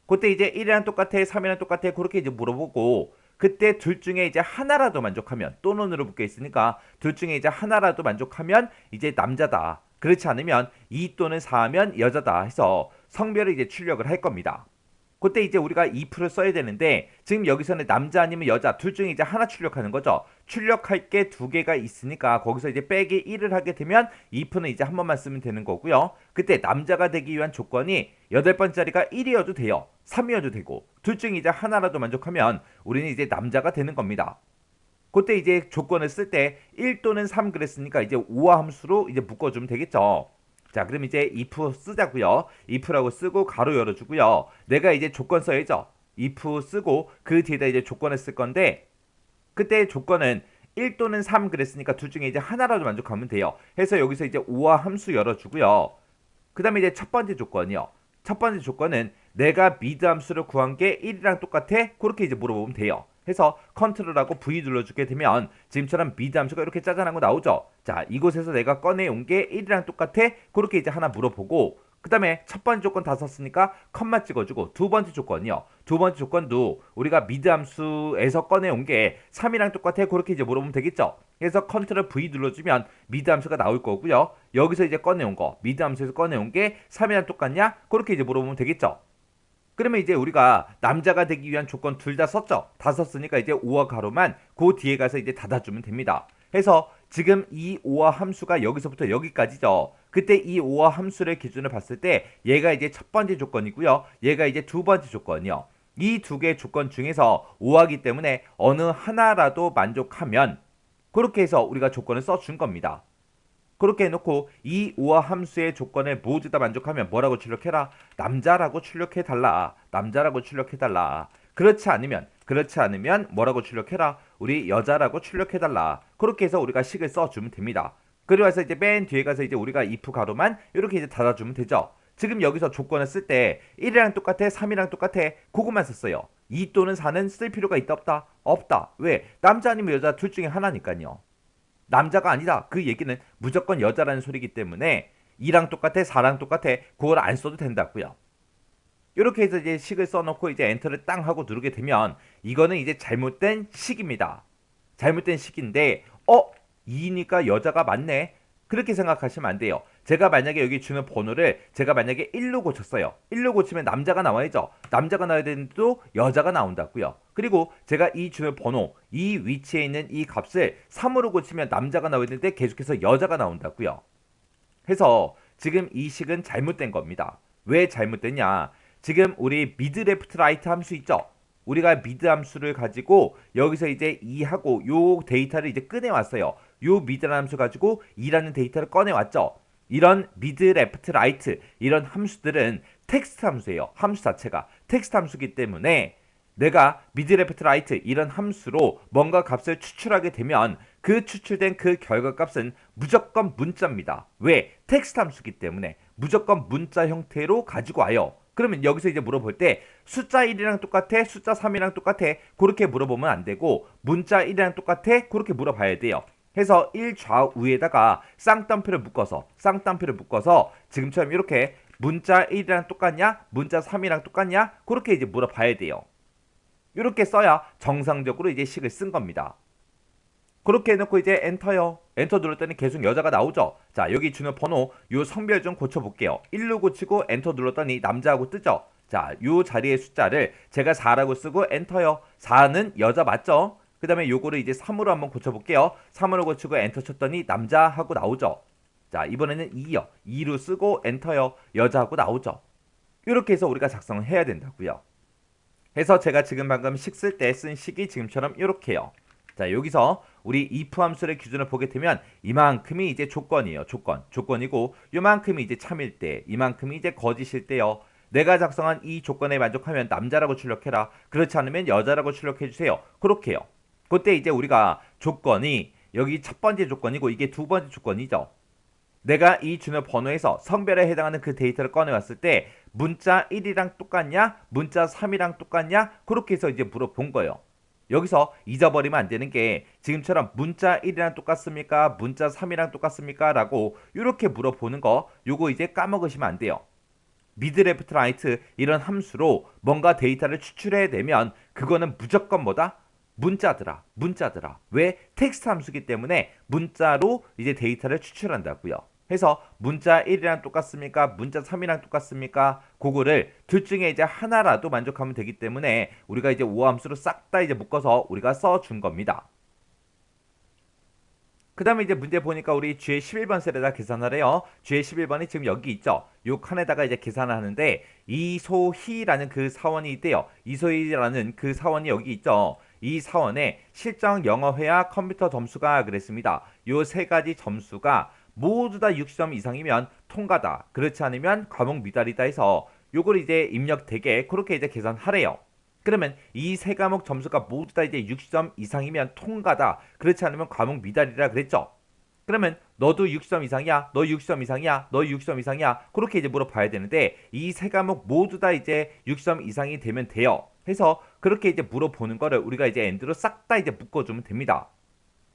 Speaker 1: 그때 이제 1이랑 똑같아? 3이랑 똑같아? 그렇게 이제 물어보고 그때 둘 중에 이제 하나라도 만족하면 또는으로 묶여 있으니까 둘 중에 이제 하나라도 만족하면 이제 남자다. 그렇지 않으면 2 또는 4하면 여자다 해서 성별을 이제 출력을 할 겁니다. 그때 이제 우리가 if를 써야 되는데 지금 여기서는 남자 아니면 여자 둘 중에 이제 하나 출력하는 거죠. 출력할 게 두 개가 있으니까 거기서 이제 빼기 1을 하게 되면 if는 이제 한 번만 쓰면 되는 거고요. 그때 남자가 되기 위한 조건이 8번짜리가 1이어도 돼요. 3이어도 되고 둘 중에 이제 하나라도 만족하면 우리는 이제 남자가 되는 겁니다. 그때 이제 조건을 쓸 때 1 또는 3 그랬으니까 이제 5와 함수로 이제 묶어주면 되겠죠. 자, 그럼 이제 if 쓰자고요. if라고 쓰고 가로 열어주고요. 내가 이제 조건 써야죠. if 쓰고 그 뒤에다 이제 조건을 쓸 건데 그때 조건은 1 또는 3 그랬으니까 둘 중에 이제 하나라도 만족하면 돼요. 해서 여기서 이제 5와 함수 열어주고요. 그 다음에 이제 첫 번째 조건이요. 첫 번째 조건은 내가 미드 함수를 구한 게 1이랑 똑같아? 그렇게 이제 물어보면 돼요. 해서 컨트롤하고 V 눌러주게 되면 지금처럼 미드 함수가 이렇게 짜잔한 거 나오죠. 자, 이곳에서 내가 꺼내온 게 1이랑 똑같아? 그렇게 이제 하나 물어보고 그 다음에 첫 번째 조건 다 썼으니까 컴마 찍어주고 두 번째 조건이요. 두 번째 조건도 우리가 미드 함수에서 꺼내온 게 3이랑 똑같아? 그렇게 이제 물어보면 되겠죠. 그래서 컨트롤 V 눌러주면 미드 함수가 나올 거고요. 여기서 이제 꺼내온 거 미드 함수에서 꺼내온 게 3이랑 똑같냐? 그렇게 이제 물어보면 되겠죠. 그러면 이제 우리가 남자가 되기 위한 조건 둘 다 썼죠. 다 썼으니까 이제 5와 가로만 그 뒤에 가서 이제 닫아주면 됩니다. 해서 지금 이 5와 함수가 여기서부터 여기까지죠. 그때 이 5와 함수를 기준으로 봤을 때 얘가 이제 첫 번째 조건이고요. 얘가 이제 두 번째 조건이요. 이 두 개의 조건 중에서 5하기 때문에 어느 하나라도 만족하면 그렇게 해서 우리가 조건을 써준 겁니다. 그렇게 해놓고 이 5와 함수의 조건을 모두 다 만족하면 뭐라고 출력해라? 남자라고 출력해달라. 남자라고 출력해달라. 그렇지 않으면 뭐라고 출력해라? 우리 여자라고 출력해달라. 그렇게 해서 우리가 식을 써주면 됩니다. 그리고 와서 이제 맨 뒤에 가서 이제 우리가 if 가로만 이렇게 이제 닫아주면 되죠. 지금 여기서 조건을 쓸 때 1이랑 똑같아? 3이랑 똑같아? 그것만 썼어요. 2 또는 4는 쓸 필요가 있다 없다? 없다. 왜? 남자 아니면 여자 둘 중에 하나니까요. 남자가 아니다. 그 얘기는 무조건 여자라는 소리이기 때문에 2랑 똑같아, 4랑 똑같아. 그걸 안 써도 된다고요. 이렇게 해서 이제 식을 써놓고 이제 엔터를 땅 하고 누르게 되면 이거는 이제 잘못된 식입니다. 잘못된 식인데 2니까 여자가 맞네. 그렇게 생각하시면 안 돼요. 제가 만약에 여기 주는 번호를 제가 만약에 1로 고쳤어요. 1로 고치면 남자가 나와야죠. 남자가 나와야 되는데도 여자가 나온다고요. 그리고 제가 이 주는 번호, 이 위치에 있는 이 값을 3으로 고치면 남자가 나와야 되는데 계속해서 여자가 나온다고요. 해서 지금 이 식은 잘못된 겁니다. 왜 잘못됐냐? 지금 우리 미드 레프트 라이트 함수 있죠? 우리가 미드 함수를 가지고 여기서 이제 2하고 요 데이터를 이제 꺼내왔어요. 요 미드 함수 가지고 2라는 데이터를 꺼내왔죠. 이런 미드 레프트 라이트 이런 함수들은 텍스트 함수예요. 함수 자체가 텍스트 함수이기 때문에 내가 미드 레프트 라이트 이런 함수로 뭔가 값을 추출하게 되면 그 추출된 그 결과 값은 무조건 문자입니다. 왜? 텍스트 함수이기 때문에 무조건 문자 형태로 가지고 와요. 그러면 여기서 이제 물어볼 때 숫자 1이랑 똑같아? 숫자 3이랑 똑같아? 그렇게 물어보면 안 되고 문자 1이랑 똑같아? 그렇게 물어봐야 돼요. 해서 1 좌우에다가 쌍따옴표를 묶어서 지금처럼 이렇게 문자 1이랑 똑같냐? 문자 3이랑 똑같냐? 그렇게 이제 물어봐야 돼요. 이렇게 써야 정상적으로 이제 식을 쓴 겁니다. 그렇게 해놓고 이제 엔터요. 엔터 눌렀더니 계속 여자가 나오죠. 자, 여기 주는 번호 요 성별 좀 고쳐볼게요. 1로 고치고 엔터 눌렀더니 남자하고 뜨죠. 자, 요 자리의 숫자를 제가 4라고 쓰고 엔터요. 4는 여자 맞죠? 그 다음에 요거를 이제 3으로 한번 고쳐볼게요. 3으로 고치고 엔터 쳤더니 남자하고 나오죠. 자, 이번에는 2요. 2로 쓰고 엔터요. 여자하고 나오죠. 이렇게 해서 우리가 작성을 해야 된다고요. 해서 제가 지금 방금 식 쓸 때 쓴 식이 지금처럼 이렇게요. 자, 여기서 우리 if 함수를 기준으로 보게 되면 이만큼이 이제 조건이에요. 조건이고 요만큼이 이제 참일 때, 이만큼이 이제 거짓일 때요. 내가 작성한 이 조건에 만족하면 남자라고 출력해라. 그렇지 않으면 여자라고 출력해 주세요. 그렇게요. 그때 이제 우리가 조건이 여기 첫 번째 조건이고 이게 두 번째 조건이죠. 내가 이 주는 번호에서 성별에 해당하는 그 데이터를 꺼내왔을 때 문자 1이랑 똑같냐? 문자 3이랑 똑같냐? 그렇게 해서 이제 물어본 거예요. 여기서 잊어버리면 안 되는 게 지금처럼 문자 1이랑 똑같습니까? 문자 3이랑 똑같습니까? 라고 이렇게 물어보는 거 요거 이제 까먹으시면 안 돼요. 미드 레프트 라이트 이런 함수로 뭔가 데이터를 추출해내면 그거는 무조건 뭐다? 문자더라. 왜? 텍스트 함수기 때문에 문자로 이제 데이터를 추출한다고요. 해서 문자 1이랑 똑같습니까? 문자 3이랑 똑같습니까? 그거를 둘 중에 이제 하나라도 만족하면 되기 때문에 우리가 이제 오함수로 싹 다 이제 묶어서 우리가 써준 겁니다. 그 다음에 이제 문제 보니까 우리 G의 11번 셀에다 계산하래요. G의 11번이 지금 여기 있죠. 요 칸에다가 이제 계산을 하는데 이소희라는 그 사원이 있대요. 이소희라는 그 사원이 여기 있죠. 이 사원의 실전 영어 회화 컴퓨터 점수가 그랬습니다. 요 세 가지 점수가 모두 다 60점 이상이면 통과다. 그렇지 않으면 과목 미달이다 해서 요걸 이제 입력되게 그렇게 이제 계산하래요. 그러면 이 세 과목 점수가 모두 다 이제 60점 이상이면 통과다. 그렇지 않으면 과목 미달이라 그랬죠. 그러면 너도 60점 이상이야? 너 60점 이상이야? 너 60점 이상이야? 그렇게 이제 물어봐야 되는데 이 세 과목 모두 다 이제 60점 이상이 되면 돼요. 해서 그렇게 이제 물어보는 거를 우리가 이제 엔드로 싹 다 이제 묶어주면 됩니다.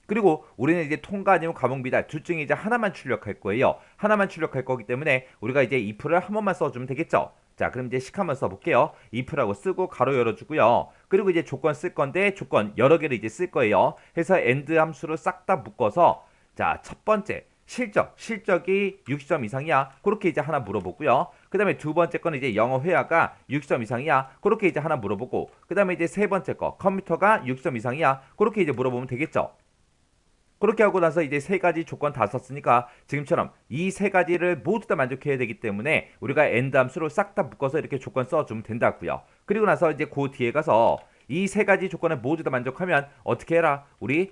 Speaker 1: 그리고 우리는 이제 통과 아니면 과목 미달 둘 중에 이제 하나만 출력할 거예요. 하나만 출력할 거기 때문에 우리가 이제 if를 한 번만 써주면 되겠죠. 자, 그럼 이제 식 한번 써볼게요. if라고 쓰고 가로 열어주고요. 그리고 이제 조건 쓸 건데 조건 여러 개를 이제 쓸 거예요. 해서 end 함수를 싹 다 묶어서 자, 첫 번째 실적이 60점 이상이야. 그렇게 이제 하나 물어보고요. 그 다음에 두 번째 거는 이제 영어 회화가 60점 이상이야. 그렇게 이제 하나 물어보고 그 다음에 이제 세 번째 거 컴퓨터가 60점 이상이야. 그렇게 이제 물어보면 되겠죠. 그렇게 하고 나서 이제 세 가지 조건 다 썼으니까 지금처럼 이 세 가지를 모두 다 만족해야 되기 때문에 우리가 end 함수로 싹 다 묶어서 이렇게 조건 써주면 된다고요. 그리고 나서 이제 그 뒤에 가서 이 세 가지 조건을 모두 다 만족하면 어떻게 해라? 우리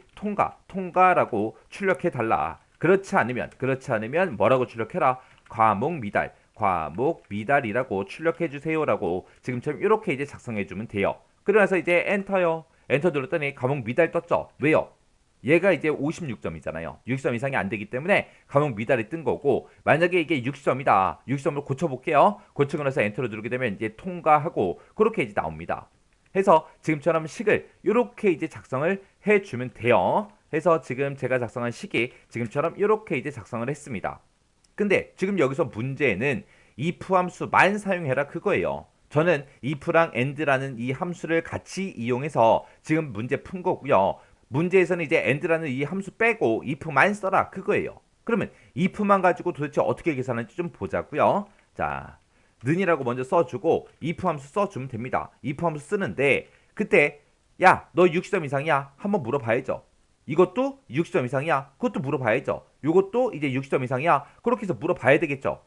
Speaker 1: 통과라고 출력해 달라. 그렇지 않으면 뭐라고 출력해라? 과목 미달이라고 출력해 주세요라고 지금처럼 이렇게 이제 작성해 주면 돼요. 그러고 나서 이제 엔터요. 엔터 눌렀더니 과목 미달 떴죠. 왜요? 얘가 이제 56점이잖아요. 60점 이상이 안 되기 때문에 과목 미달이 뜬 거고 만약에 이게 60점이다. 60점으로 고쳐볼게요. 고치고 나서 엔터를 누르게 되면 이제 통과하고 그렇게 이제 나옵니다. 해서 지금처럼 식을 이렇게 이제 작성을 해주면 돼요. 해서 지금 제가 작성한 식이 지금처럼 이렇게 이제 작성을 했습니다. 근데 지금 여기서 문제는 if 함수만 사용해라 그거예요. 저는 if랑 and라는 이 함수를 같이 이용해서 지금 문제 푼 거고요. 문제에서는 이제 and라는 이 함수 빼고 if만 써라 그거예요. 그러면 if만 가지고 도대체 어떻게 계산하는지 좀 보자고요. 자, 는이라고 먼저 써주고 if 함수 써주면 됩니다. if 함수 쓰는데 그때 야, 너 60점 이상이야? 한번 물어봐야죠. 이것도 60점 이상이야? 그것도 물어봐야죠. 이것도 이제 60점 이상이야? 그렇게 해서 물어봐야 되겠죠.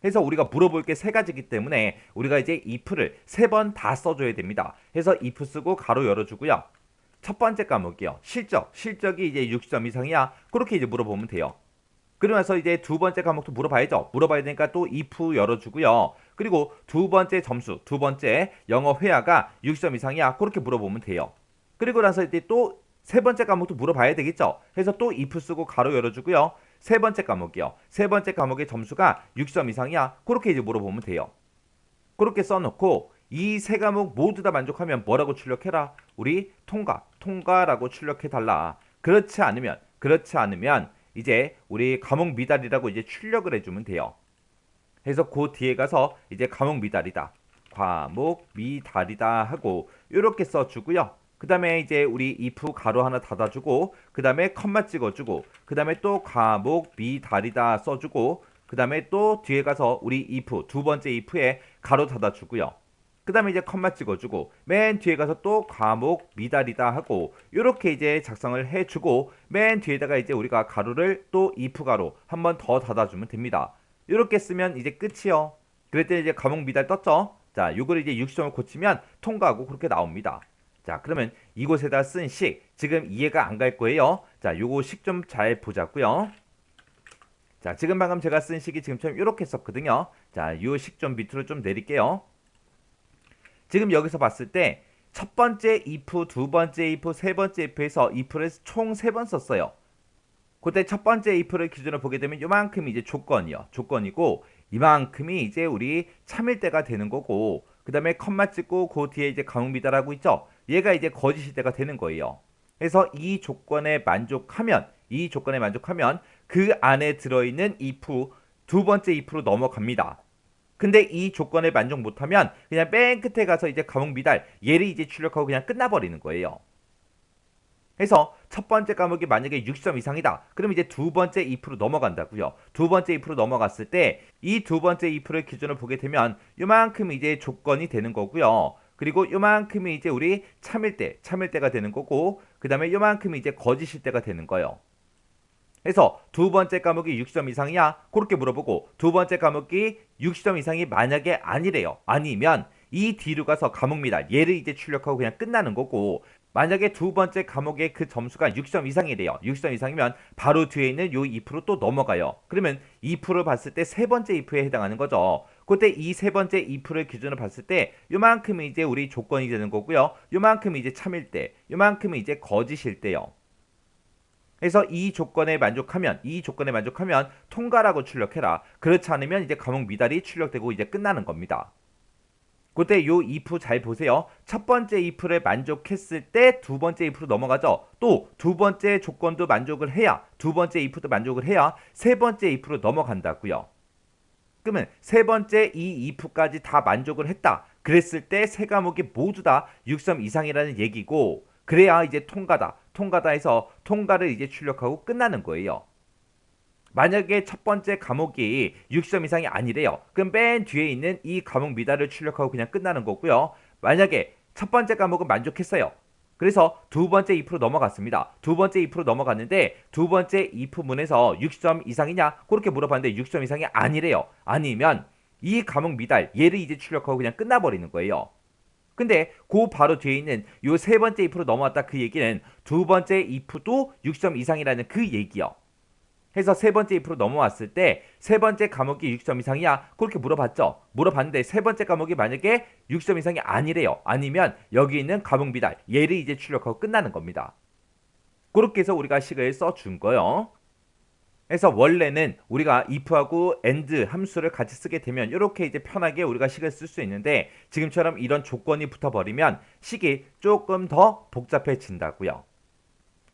Speaker 1: 해서 우리가 물어볼 게 세 가지이기 때문에 우리가 이제 if를 세 번 다 써줘야 됩니다. 해서 if 쓰고 가로 열어주고요. 첫 번째 과목이요. 실적이 이제 60점 이상이야? 그렇게 이제 물어보면 돼요. 그러면서 이제 두 번째 과목도 물어봐야죠. 물어봐야 되니까 또 if 열어주고요. 그리고 두 번째 점수, 두 번째 영어 회화가 60점 이상이야? 그렇게 물어보면 돼요. 그리고 나서 이제 또 세 번째 과목도 물어봐야 되겠죠. 해서 또 if 쓰고 가로 열어주고요. 세 번째 과목이요. 세 번째 과목의 점수가 60점 이상이야? 그렇게 이제 물어보면 돼요. 그렇게 써놓고 이 세 과목 모두 다 만족하면 뭐라고 출력해라? 우리 통과라고 출력해달라. 그렇지 않으면 이제 우리 과목 미달이라고 이제 출력을 해주면 돼요. 해서 그 뒤에 가서 이제 과목 미달이다 하고 이렇게 써주고요. 그 다음에 이제 우리 if 가로 하나 닫아주고 그 다음에 컴마 찍어주고 그 다음에 또 과목 미달이다 써주고 그 다음에 또 뒤에 가서 우리 if 두 번째 if에 가로 닫아주고요. 그 다음에 이제 컴마 찍어주고 맨 뒤에 가서 또 과목 미달이다 하고 이렇게 이제 작성을 해주고 맨 뒤에다가 이제 우리가 가로를 또 if 가로 한 번 더 닫아주면 됩니다. 이렇게 쓰면 이제 끝이요. 그랬더니 이제 과목 미달 떴죠. 자, 요걸 이제 60점을 고치면 통과하고 그렇게 나옵니다. 자, 그러면 이곳에다 쓴 식 지금 이해가 안 갈 거예요. 자, 요거 식 좀 잘 보자고요. 자, 지금 방금 제가 쓴 식이 지금처럼 이렇게 썼거든요. 자, 요 식 좀 밑으로 좀 내릴게요. 지금 여기서 봤을 때 첫 번째 if, 두 번째 if, 세 번째 if에서 if를 총 3번 썼어요. 그때 첫 번째 if를 기준으로 보게 되면 요만큼이 이제 조건이고 이만큼이 이제 우리 참일대가 되는 거고 그 다음에 컴마 찍고 그 뒤에 이제 감응미달하고 있죠. 얘가 이제 거짓일 때가 되는 거예요. 그래서 이 조건에 만족하면 그 안에 들어있는 if 두 번째 if로 넘어갑니다. 근데 이 조건에 만족 못하면 그냥 맨 끝에 가서 이제 감응미달 얘를 이제 출력하고 그냥 끝나버리는 거예요. 그래서 첫 번째 과목이 만약에 60점 이상이다. 그럼 이제 두 번째 if로 넘어간다고요. 두 번째 if로 넘어갔을 때 이 두 번째 if를 기준으로 보게 되면 요만큼 이제 조건이 되는 거고요. 그리고 요만큼이 이제 우리 참일대가 되는 거고 그 다음에 요만큼이 이제 거짓일 때가 되는 거예요. 그래서 두 번째 과목이 60점 이상이야? 그렇게 물어보고 두 번째 과목이 60점 이상이 만약에 아니래요. 아니면 이 뒤로 가서 과목미달 얘를 이제 출력하고 그냥 끝나는 거고 만약에 두 번째 과목의 그 점수가 60점 이상이래요. 60점 이상이면 바로 뒤에 있는 요 2%로 또 넘어가요. 그러면 2%를 봤을 때 세 번째 if에 해당하는 거죠. 그때 이 세 번째 if를 기준으로 봤을 때 요만큼이 이제 우리 조건이 되는 거고요. 요만큼이 이제 참일대, 요만큼이 이제 거짓일 때요. 그래서 이 조건에 만족하면 통과라고 출력해라. 그렇지 않으면 이제 과목 미달이 출력되고 이제 끝나는 겁니다. 그때 요 if 잘 보세요. 첫 번째 if를 만족했을 때 두 번째 if로 넘어가죠. 또 두 번째 조건도 만족을 해야 두 번째 if도 만족을 해야 세 번째 if로 넘어간다고요. 그러면 세 번째 이 if까지 다 만족을 했다. 그랬을 때 세 과목이 모두 다 6점 이상이라는 얘기고 그래야 이제 통과다 해서 통과를 이제 출력하고 끝나는 거예요. 만약에 첫 번째 과목이 60점 이상이 아니래요. 그럼 맨 뒤에 있는 이 과목 미달을 출력하고 그냥 끝나는 거고요. 만약에 첫 번째 과목은 만족했어요. 그래서 두 번째 if로 넘어갔습니다. 두 번째 if로 넘어갔는데 두 번째 if문에서 60점 이상이냐? 그렇게 물어봤는데 60점 이상이 아니래요. 아니면 이 과목 미달 얘를 이제 출력하고 그냥 끝나버리는 거예요. 근데 그 바로 뒤에 있는 요 세 번째 if로 넘어왔다 그 얘기는 두 번째 if도 60점 이상이라는 그 얘기요. 해서 세 번째 if로 넘어왔을 때 세 번째 과목이 60점 이상이야? 그렇게 물어봤죠. 물어봤는데 세 번째 과목이 만약에 60점 이상이 아니래요. 아니면 여기 있는 과목 미달 얘를 이제 출력하고 끝나는 겁니다. 그렇게 해서 우리가 식을 써준 거예요. 그래서 원래는 우리가 if하고 and 함수를 같이 쓰게 되면 이렇게 이제 편하게 우리가 식을 쓸 수 있는데 지금처럼 이런 조건이 붙어버리면 식이 조금 더 복잡해진다고요.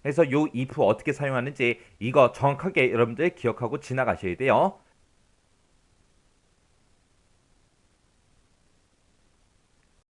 Speaker 1: 그래서 요 if 어떻게 사용하는지 이거 정확하게 여러분들 기억하고 지나가셔야 돼요.